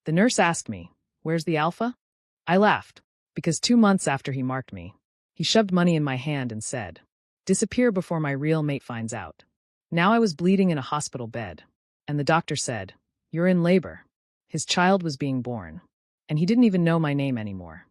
The nurse asked me, "Where's the alpha?" I laughed, because 2 months after he marked me, he shoved money in my hand and said, "Disappear before my real mate finds out." Now I was bleeding in a hospital bed, and the doctor said, "You're in labor." His child was being born, and he didn't even know my name anymore.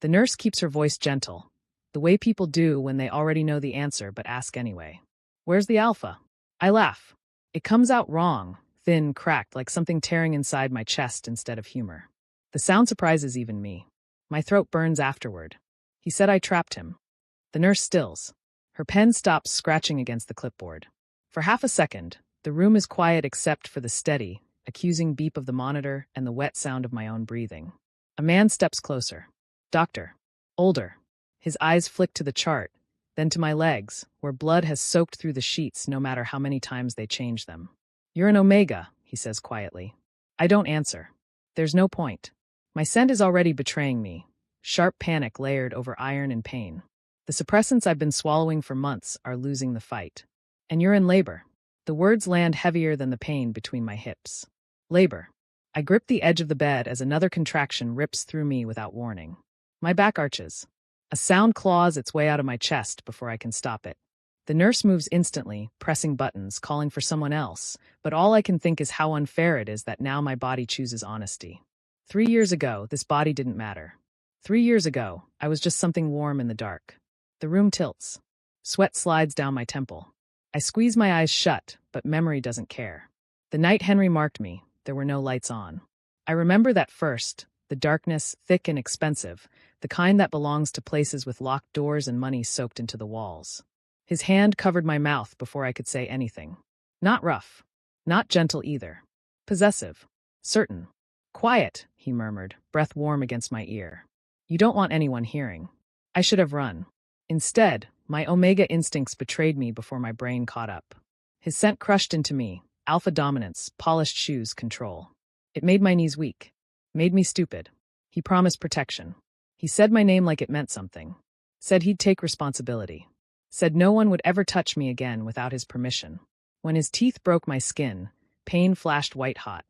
The nurse keeps her voice gentle, the way people do when they already know the answer but ask anyway. "Where's the alpha?" I laugh. It comes out wrong, thin, cracked, like something tearing inside my chest instead of humor. The sound surprises even me. My throat burns afterward. He said I trapped him. The nurse stills. Her pen stops scratching against the clipboard. For half a second, the room is quiet except for the steady, accusing beep of the monitor and the wet sound of my own breathing. A man steps closer. Doctor. Older. His eyes flick to the chart, then to my legs, where blood has soaked through the sheets no matter how many times they change them. "You're an Omega," he says quietly. I don't answer. There's no point. My scent is already betraying me, sharp panic layered over iron and pain. The suppressants I've been swallowing for months are losing the fight. "And you're in labor." The words land heavier than the pain between my hips. Labor. I grip the edge of the bed as another contraction rips through me without warning. My back arches. A sound claws its way out of my chest before I can stop it. The nurse moves instantly, pressing buttons, calling for someone else, but all I can think is how unfair it is that now my body chooses honesty. 3 years ago, this body didn't matter. 3 years ago, I was just something warm in the dark. The room tilts. Sweat slides down my temple. I squeeze my eyes shut, but memory doesn't care. The night Henry marked me, there were no lights on. I remember that first, the darkness, thick and expensive, the kind that belongs to places with locked doors and money soaked into the walls. His hand covered my mouth before I could say anything. Not rough. Not gentle either. Possessive. Certain. "Quiet," he murmured, breath warm against my ear. "You don't want anyone hearing." I should have run. Instead, my Omega instincts betrayed me before my brain caught up. His scent crushed into me, alpha dominance, polished shoes, control. It made my knees weak. Made me stupid. He promised protection. He said my name like it meant something. Said he'd take responsibility. Said no one would ever touch me again without his permission. When his teeth broke my skin, pain flashed white-hot,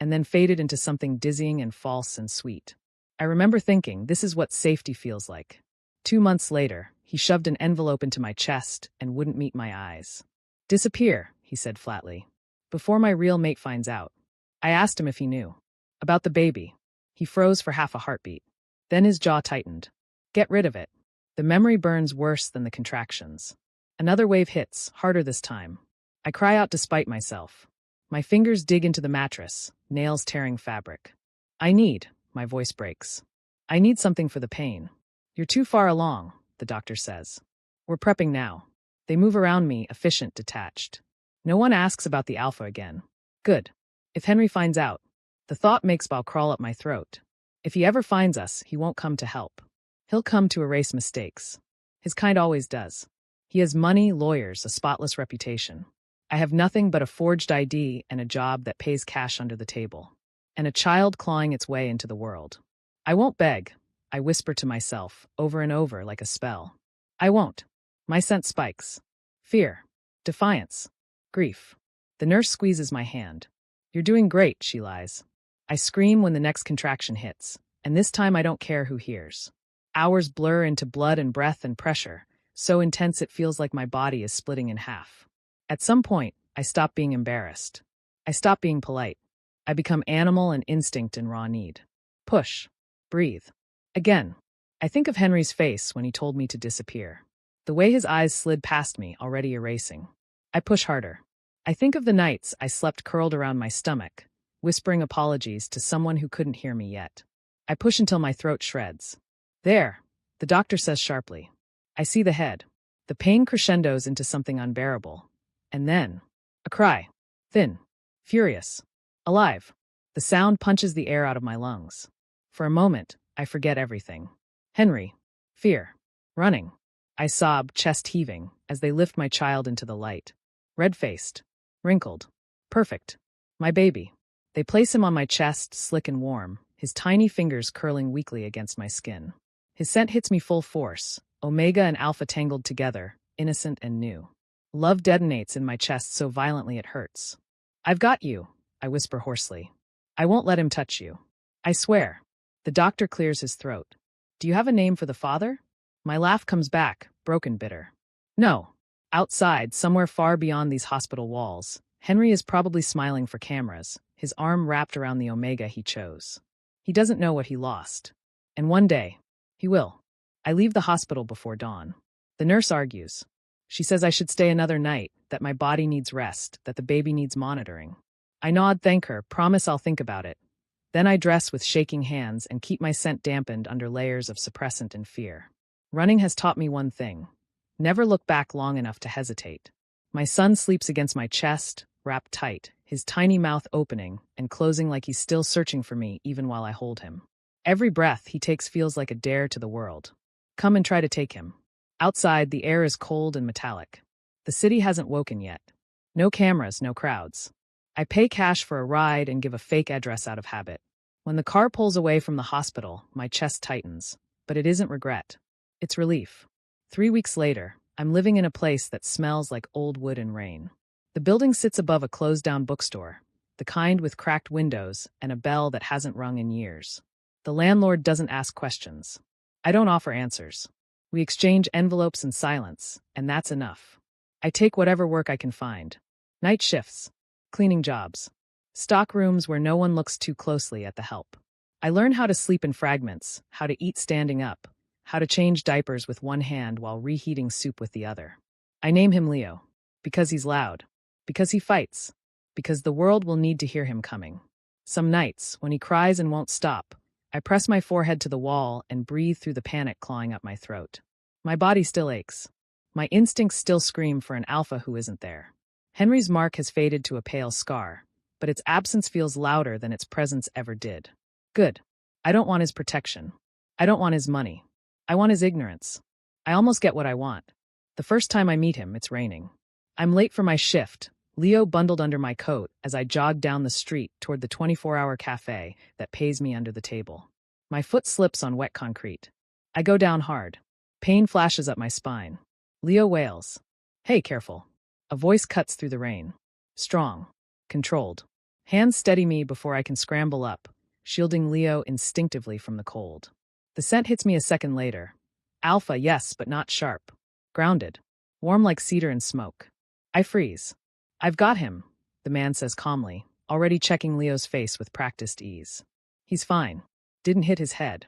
and then faded into something dizzying and false and sweet. I remember thinking, this is what safety feels like. 2 months later, he shoved an envelope into my chest and wouldn't meet my eyes. "Disappear," he said flatly. "Before my real mate finds out." I asked him if he knew. About the baby. He froze for half a heartbeat. Then his jaw tightened. "Get rid of it." The memory burns worse than the contractions. Another wave hits, harder this time. I cry out despite myself. My fingers dig into the mattress, nails tearing fabric. My voice breaks. "I need something for the pain." "You're too far along," the doctor says. "We're prepping now." They move around me, efficient, detached. No one asks about the alpha again. Good. If Henry finds out, the thought makes bile crawl up my throat. If he ever finds us, he won't come to help. He'll come to erase mistakes. His kind always does. He has money, lawyers, a spotless reputation. I have nothing but a forged ID and a job that pays cash under the table. And a child clawing its way into the world. I won't beg. I whisper to myself, over and over like a spell. I won't. My scent spikes. Fear. Defiance. Grief. The nurse squeezes my hand. "You're doing great," she lies. I scream when the next contraction hits, and this time I don't care who hears. Hours blur into blood and breath and pressure, so intense it feels like my body is splitting in half. At some point, I stop being embarrassed. I stop being polite. I become animal and instinct in raw need. Push. Breathe. Again. I think of Henry's face when he told me to disappear. The way his eyes slid past me, already erasing. I push harder. I think of the nights I slept curled around my stomach, whispering apologies to someone who couldn't hear me yet. I push until my throat shreds. "There," the doctor says sharply. I see the head. The pain crescendos into something unbearable. And then, a cry. Thin. Furious. Alive. The sound punches the air out of my lungs. For a moment, I forget everything. Henry. Fear. Running. I sob, chest heaving, as they lift my child into the light. Red-faced. Wrinkled. Perfect. My baby. They place him on my chest, slick and warm, his tiny fingers curling weakly against my skin. His scent hits me full force, Omega and Alpha tangled together, innocent and new. Love detonates in my chest so violently it hurts. "I've got you," I whisper hoarsely. "I won't let him touch you." I swear. The doctor clears his throat. Do you have a name for the father? My laugh comes back, broken bitter. No. Outside, somewhere far beyond these hospital walls, Henry is probably smiling for cameras, his arm wrapped around the omega he chose. He doesn't know what he lost. And one day, he will. I leave the hospital before dawn. The nurse argues. She says I should stay another night, that my body needs rest, that the baby needs monitoring. I nod, thank her, promise I'll think about it. Then I dress with shaking hands and keep my scent dampened under layers of suppressant and fear. Running has taught me one thing. Never look back long enough to hesitate. My son sleeps against my chest, wrapped tight, his tiny mouth opening and closing like he's still searching for me even while I hold him. Every breath he takes feels like a dare to the world. Come and try to take him. Outside, the air is cold and metallic. The city hasn't woken yet. No cameras, no crowds. I pay cash for a ride and give a fake address out of habit. When the car pulls away from the hospital, my chest tightens. But it isn't regret. It's relief. 3 weeks later, I'm living in a place that smells like old wood and rain. The building sits above a closed-down bookstore, the kind with cracked windows and a bell that hasn't rung in years. The landlord doesn't ask questions. I don't offer answers. We exchange envelopes in silence, and that's enough. I take whatever work I can find. Night shifts, cleaning jobs, stock rooms where no one looks too closely at the help. I learn how to sleep in fragments, how to eat standing up, how to change diapers with one hand while reheating soup with the other. I name him Leo, because he's loud, because he fights, because the world will need to hear him coming. Some nights, when he cries and won't stop, I press my forehead to the wall and breathe through the panic clawing up my throat. My body still aches. My instincts still scream for an alpha who isn't there. Henry's mark has faded to a pale scar, but its absence feels louder than its presence ever did. Good. I don't want his protection. I don't want his money. I want his ignorance. I almost get what I want. The first time I meet him, it's raining. I'm late for my shift, Leo bundled under my coat as I jog down the street toward the 24-hour cafe that pays me under the table. My foot slips on wet concrete. I go down hard. Pain flashes up my spine. Leo wails. Hey, careful. A voice cuts through the rain. Strong. Controlled. Hands steady me before I can scramble up, shielding Leo instinctively from the cold. The scent hits me a second later. Alpha, yes, but not sharp. Grounded. Warm like cedar and smoke. I freeze. I've got him, the man says calmly, already checking Leo's face with practiced ease. He's fine. Didn't hit his head.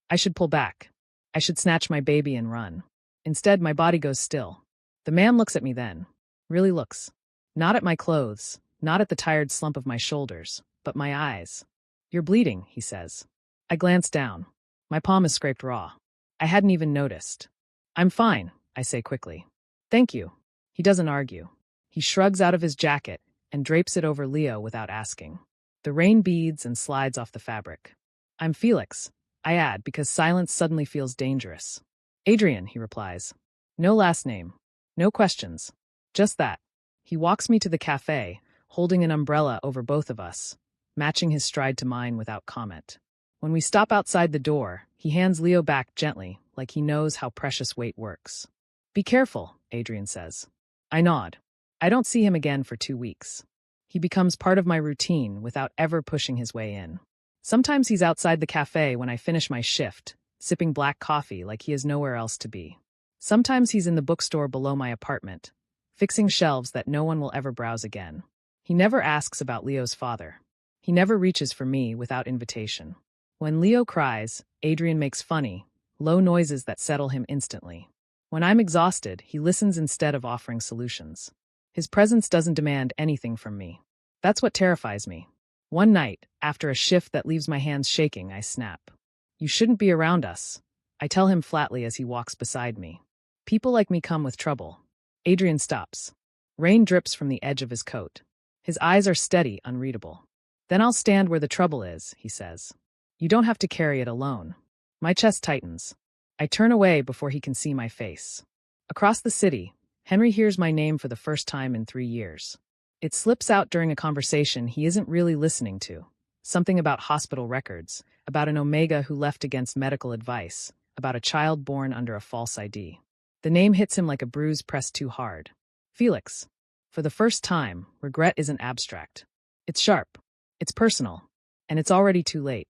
I should pull back. I should snatch my baby and run. Instead, my body goes still. The man looks at me then. Really looks. Not at my clothes, not at the tired slump of my shoulders, but my eyes. You're bleeding, he says. I glance down. My palm is scraped raw. I hadn't even noticed. I'm fine, I say quickly. Thank you. He doesn't argue. He shrugs out of his jacket and drapes it over Leo without asking. The rain beads and slides off the fabric. I'm Felix, I add, because silence suddenly feels dangerous. Adrian, he replies. No last name. No questions. Just that. He walks me to the cafe, holding an umbrella over both of us, matching his stride to mine without comment. When we stop outside the door, he hands Leo back gently, like he knows how precious weight works. Be careful, Adrian says. I nod. I don't see him again for 2 weeks. He becomes part of my routine without ever pushing his way in. Sometimes he's outside the cafe when I finish my shift, sipping black coffee like he has nowhere else to be. Sometimes he's in the bookstore below my apartment, fixing shelves that no one will ever browse again. He never asks about Leo's father. He never reaches for me without invitation. When Leo cries, Adrian makes funny, low noises that settle him instantly. When I'm exhausted, he listens instead of offering solutions. His presence doesn't demand anything from me. That's what terrifies me. One night, after a shift that leaves my hands shaking, I snap. You shouldn't be around us, I tell him flatly as he walks beside me. People like me come with trouble. Adrian stops. Rain drips from the edge of his coat. His eyes are steady, unreadable. Then I'll stand where the trouble is, he says. You don't have to carry it alone. My chest tightens. I turn away before he can see my face. Across the city, Henry hears my name for the first time in 3 years. It slips out during a conversation he isn't really listening to. Something about hospital records, about an Omega who left against medical advice, about a child born under a false ID. The name hits him like a bruise pressed too hard. Felix. For the first time, regret isn't abstract. It's sharp. It's personal. And it's already too late.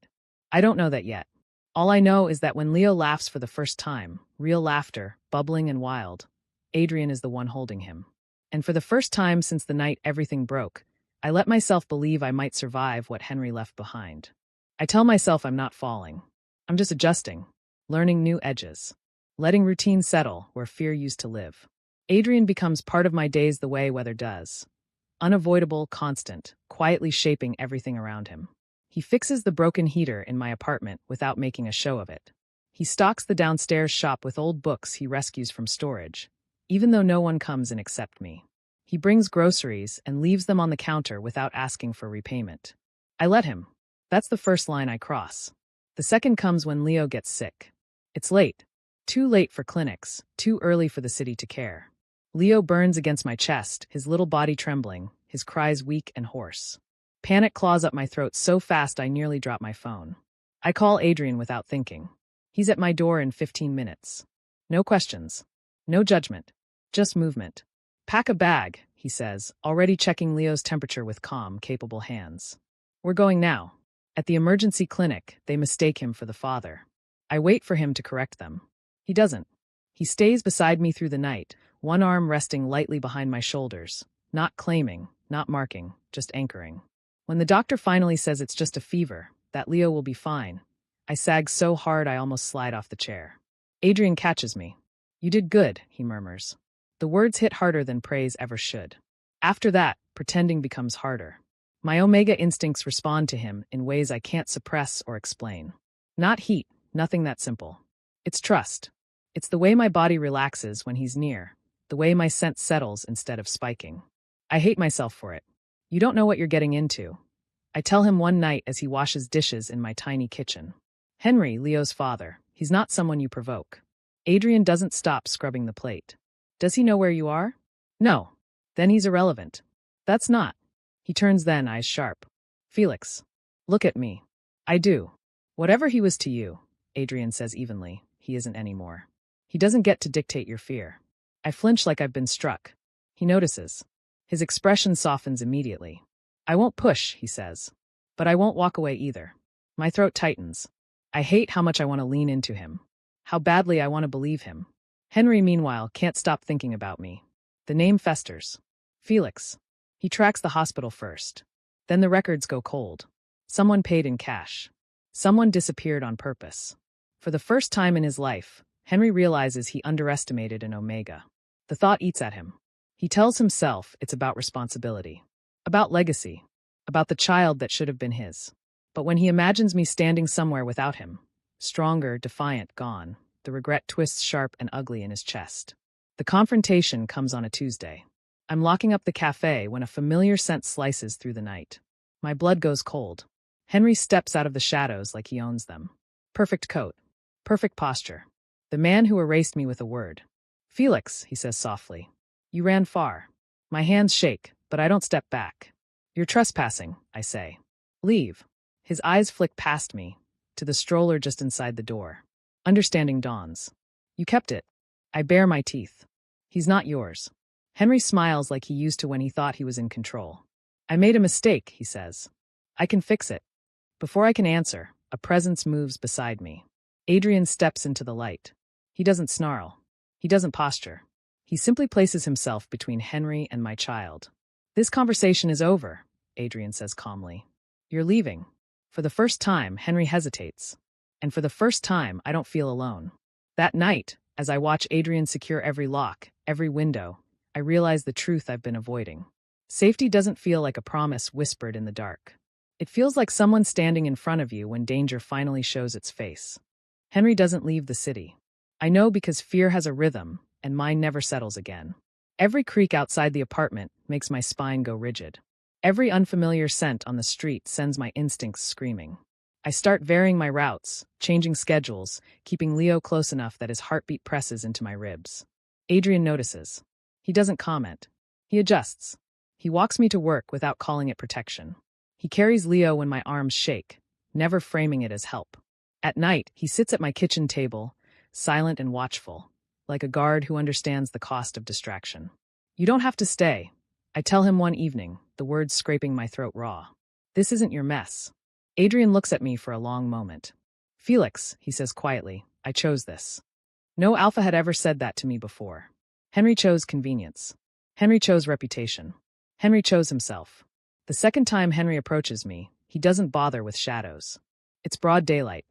I don't know that yet. All I know is that when Leo laughs for the first time, real laughter, bubbling and wild, Adrian is the one holding him. And for the first time since the night everything broke, I let myself believe I might survive what Henry left behind. I tell myself I'm not falling. I'm just adjusting, learning new edges, letting routine settle where fear used to live. Adrian becomes part of my days the way weather does. Unavoidable, constant, quietly shaping everything around him. He fixes the broken heater in my apartment without making a show of it. He stocks the downstairs shop with old books he rescues from storage, even though no one comes in except me. He brings groceries and leaves them on the counter without asking for repayment. I let him. That's the first line I cross. The second comes when Leo gets sick. It's late. Too late for clinics, too early for the city to care. Leo burns against my chest, his little body trembling, his cries weak and hoarse. Panic claws up my throat so fast I nearly drop my phone. I call Adrian without thinking. He's at my door in 15 minutes. No questions. No judgment. Just movement. Pack a bag, he says, already checking Leo's temperature with calm, capable hands. We're going now. At the emergency clinic, they mistake him for the father. I wait for him to correct them. He doesn't. He stays beside me through the night, one arm resting lightly behind my shoulders, not claiming, not marking, just anchoring. When the doctor finally says it's just a fever, that Leo will be fine, I sag so hard I almost slide off the chair. Adrian catches me. You did good, he murmurs. The words hit harder than praise ever should. After that, pretending becomes harder. My omega instincts respond to him in ways I can't suppress or explain. Not heat, nothing that simple. It's trust. It's the way my body relaxes when he's near, the way my sense settles instead of spiking. I hate myself for it. You don't know what you're getting into. I tell him one night as he washes dishes in my tiny kitchen. Henry, Leo's father, he's not someone you provoke. Adrian doesn't stop scrubbing the plate. Does he know where you are? No. Then he's irrelevant. That's not. He turns then, eyes sharp. Felix. Look at me. I do. Whatever he was to you, Adrian says evenly, he isn't anymore. He doesn't get to dictate your fear. I flinch like I've been struck. He notices. His expression softens immediately. I won't push, he says. But I won't walk away either. My throat tightens. I hate how much I want to lean into him. How badly I want to believe him. Henry, meanwhile, can't stop thinking about me. The name festers. Felix. He tracks the hospital first. Then the records go cold. Someone paid in cash. Someone disappeared on purpose. For the first time in his life, Henry realizes he underestimated an omega. The thought eats at him. He tells himself it's about responsibility, about legacy, about the child that should have been his. But when he imagines me standing somewhere without him, stronger, defiant, gone, the regret twists sharp and ugly in his chest. The confrontation comes on a Tuesday. I'm locking up the cafe when a familiar scent slices through the night. My blood goes cold. Henry steps out of the shadows like he owns them. Perfect coat. Perfect posture. The man who erased me with a word. Felix, he says softly. You ran far. My hands shake, but I don't step back. You're trespassing, I say. Leave. His eyes flick past me, to the stroller just inside the door. Understanding dawns. You kept it. I bare my teeth. He's not yours. Henry smiles like he used to when he thought he was in control. I made a mistake, he says. I can fix it. Before I can answer, a presence moves beside me. Adrian steps into the light. He doesn't snarl. He doesn't posture. He simply places himself between Henry and my child. This conversation is over, Adrian says calmly. You're leaving. For the first time, Henry hesitates. And for the first time, I don't feel alone. That night, as I watch Adrian secure every lock, every window, I realize the truth I've been avoiding. Safety doesn't feel like a promise whispered in the dark. It feels like someone standing in front of you when danger finally shows its face. Henry doesn't leave the city. I know because fear has a rhythm, and mine never settles again. Every creak outside the apartment makes my spine go rigid. Every unfamiliar scent on the street sends my instincts screaming. I start varying my routes, changing schedules, keeping Leo close enough that his heartbeat presses into my ribs. Adrian notices. He doesn't comment. He adjusts. He walks me to work without calling it protection. He carries Leo when my arms shake, never framing it as help. At night, he sits at my kitchen table, silent and watchful, like a guard who understands the cost of distraction. You don't have to stay. I tell him one evening, the words scraping my throat raw. This isn't your mess. Adrian looks at me for a long moment. Felix, he says quietly, I chose this. No alpha had ever said that to me before. Henry chose convenience. Henry chose reputation. Henry chose himself. The second time Henry approaches me, he doesn't bother with shadows. It's broad daylight.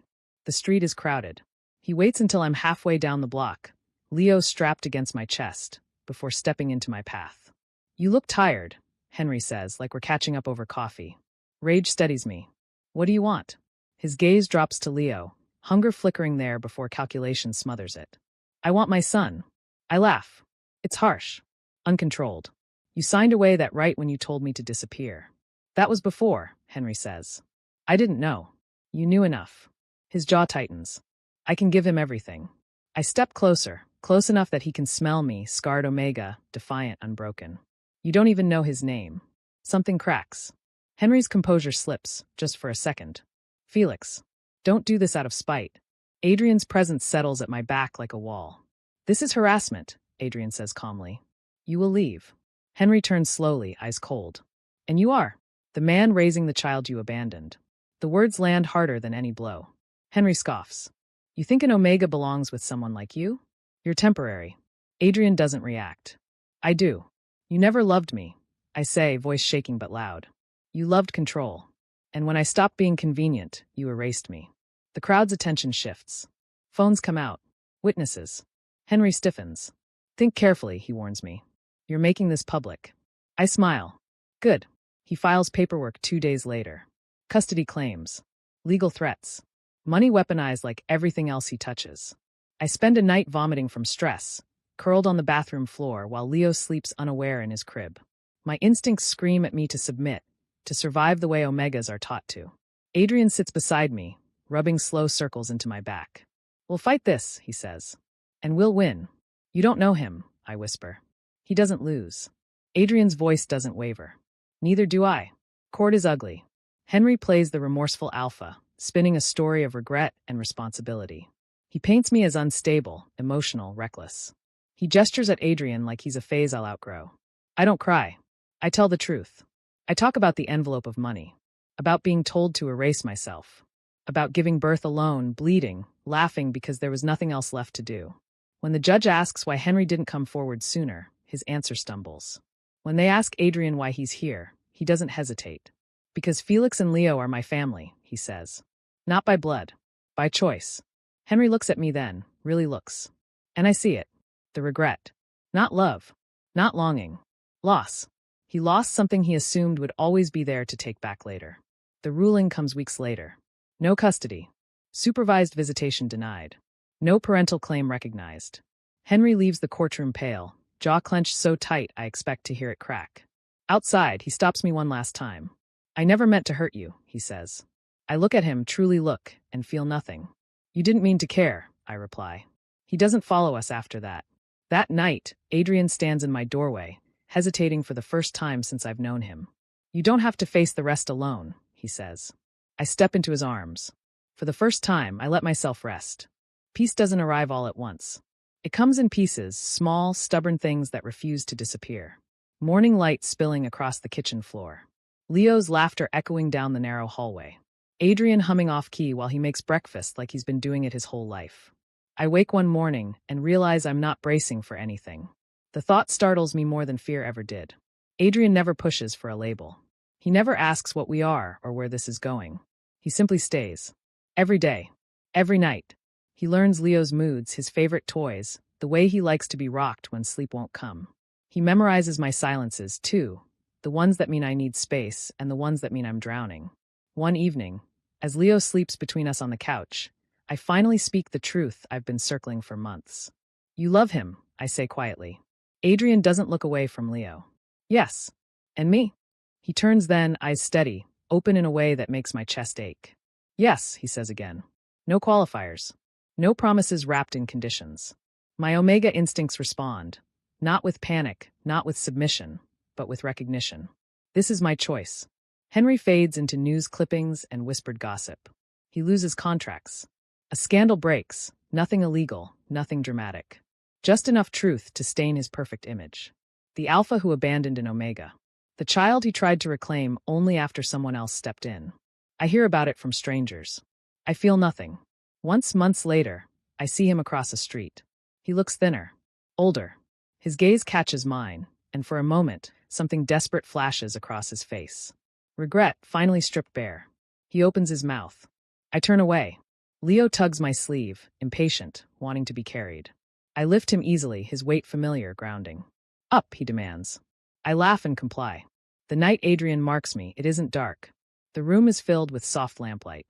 The street is crowded. He waits until I'm halfway down the block, Leo strapped against my chest, before stepping into my path. You look tired, Henry says, like we're catching up over coffee. Rage steadies me. What do you want? His gaze drops to Leo, hunger flickering there before calculation smothers it. I want my son. I laugh. It's harsh. Uncontrolled. You signed away that right when you told me to disappear. That was before, Henry says. I didn't know. You knew enough. His jaw tightens. I can give him everything. I step closer, close enough that he can smell me, scarred Omega, defiant, unbroken. You don't even know his name. Something cracks. Henry's composure slips, just for a second. Felix, don't do this out of spite. Adrian's presence settles at my back like a wall. This is harassment, Adrian says calmly. You will leave. Henry turns slowly, eyes cold. And you are. The man raising the child you abandoned. The words land harder than any blow. Henry scoffs. You think an Omega belongs with someone like you? You're temporary. Adrian doesn't react. I do. You never loved me, I say, voice shaking but loud. You loved control. And when I stopped being convenient, you erased me. The crowd's attention shifts. Phones come out. Witnesses. Henry stiffens. Think carefully, he warns me. You're making this public. I smile. Good. He files paperwork 2 days later. Custody claims. Legal threats. Money weaponized like everything else he touches. I spend a night vomiting from stress, curled on the bathroom floor while Leo sleeps unaware in his crib. My instincts scream at me to submit, to survive the way Omegas are taught to. Adrian sits beside me, rubbing slow circles into my back. We'll fight this, he says. And we'll win. You don't know him, I whisper. He doesn't lose. Adrian's voice doesn't waver. Neither do I. Court is ugly. Henry plays the remorseful alpha, spinning a story of regret and responsibility. He paints me as unstable, emotional, reckless. He gestures at Adrian like he's a phase I'll outgrow. I don't cry. I tell the truth. I talk about the envelope of money, about being told to erase myself, about giving birth alone, bleeding, laughing because there was nothing else left to do. When the judge asks why Henry didn't come forward sooner, his answer stumbles. When they ask Adrian why he's here, he doesn't hesitate. Because Felix and Leo are my family, he says. Not by blood, by choice. Henry looks at me then, really looks. And I see it. The regret. Not love. Not longing. Loss. He lost something he assumed would always be there to take back later. The ruling comes weeks later. No custody. Supervised visitation denied. No parental claim recognized. Henry leaves the courtroom pale, jaw clenched so tight I expect to hear it crack. Outside, he stops me one last time. I never meant to hurt you, he says. I look at him, truly look, and feel nothing. You didn't mean to care, I reply. He doesn't follow us after that. That night, Adrian stands in my doorway, hesitating for the first time since I've known him. You don't have to face the rest alone, he says. I step into his arms. For the first time, I let myself rest. Peace doesn't arrive all at once. It comes in pieces, small, stubborn things that refuse to disappear. Morning light spilling across the kitchen floor. Leo's laughter echoing down the narrow hallway. Adrian humming off-key while he makes breakfast like he's been doing it his whole life. I wake one morning and realize I'm not bracing for anything. The thought startles me more than fear ever did. Adrian never pushes for a label. He never asks what we are or where this is going. He simply stays. Every day. Every night. He learns Leo's moods, his favorite toys, the way he likes to be rocked when sleep won't come. He memorizes my silences, too, the ones that mean I need space and the ones that mean I'm drowning. One evening, as Leo sleeps between us on the couch, I finally speak the truth I've been circling for months. You love him, I say quietly. Adrian doesn't look away from Leo. Yes. And me? He turns then, eyes steady, open in a way that makes my chest ache. Yes, he says again. No qualifiers. No promises wrapped in conditions. My Omega instincts respond, not with panic, not with submission, but with recognition. This is my choice. Henry fades into news clippings and whispered gossip. He loses contracts. A scandal breaks, nothing illegal, nothing dramatic. Just enough truth to stain his perfect image. The alpha who abandoned an Omega. The child he tried to reclaim only after someone else stepped in. I hear about it from strangers. I feel nothing. Once, months later, I see him across a street. He looks thinner, older. His gaze catches mine, and for a moment, something desperate flashes across his face. Regret finally stripped bare. He opens his mouth. I turn away. Leo tugs my sleeve, impatient, wanting to be carried. I lift him easily, his weight familiar, grounding. Up, he demands. I laugh and comply. The night Adrian marks me, it isn't dark. The room is filled with soft lamplight.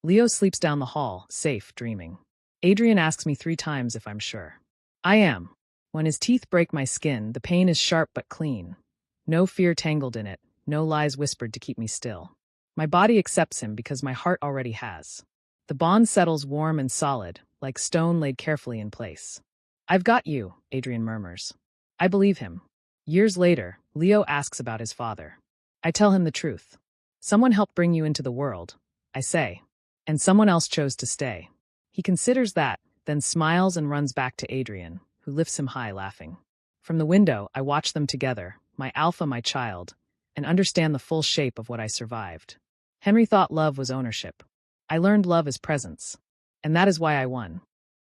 Leo sleeps down the hall, safe, dreaming. Adrian asks me 3 times if I'm sure. I am. When his teeth break my skin, the pain is sharp but clean. No fear tangled in it, no lies whispered to keep me still. My body accepts him because my heart already has. The bond settles warm and solid, like stone laid carefully in place. I've got you, Adrian murmurs. I believe him. Years later, Leo asks about his father. I tell him the truth. Someone helped bring you into the world, I say. And someone else chose to stay. He considers that, then smiles and runs back to Adrian, who lifts him high, laughing. From the window, I watch them together, my alpha, my child, and understand the full shape of what I survived. Henry thought love was ownership. I learned love is presence. And that is why I won.